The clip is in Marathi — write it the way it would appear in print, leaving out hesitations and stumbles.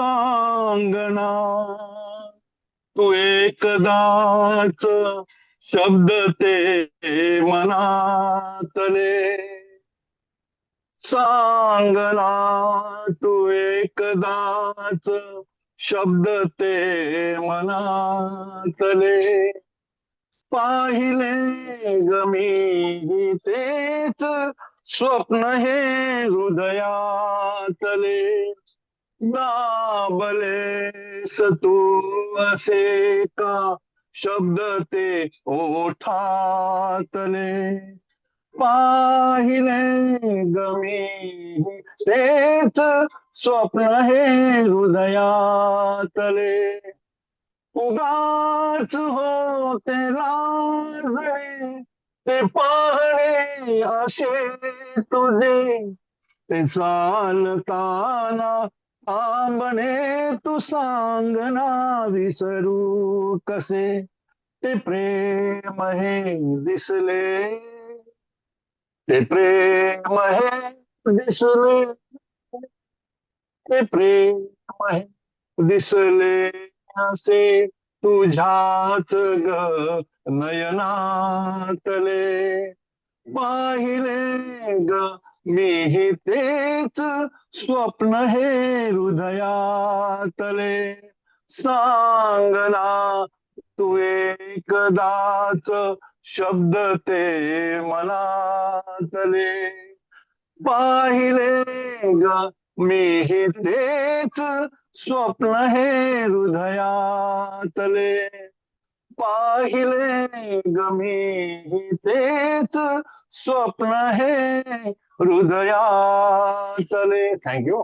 सांगना तू एकदाच शब्द ते मनातले सांगना तू एकदाच शब्द ते मनातले पाहिले ग मी तेच स्वप्न हे हृदयातले दाबलेस तू असे का शब्द ते ओठातले पाहिले गमी तेच स्वप्न हे हृदयातले उगाच होते लाजळे ते पाहणे असे तुझे ते चालताना थांबणे तू सांगना विसरू कसे ते प्रेम हे दिसले ते प्रेम हे दिसले ते प्रेम हे दिसले असे तुझ्याच ग नयनातले पाहिले ग मी तेच स्वप्न हे हृदयातले सांगना तू एकदाच शब्द ते मनातले पाहिले ग मी तेच स्वप्न हे हृदयातले पाहिले ग मी तेच स्वप्न हे हृदयातले. थँक्यू.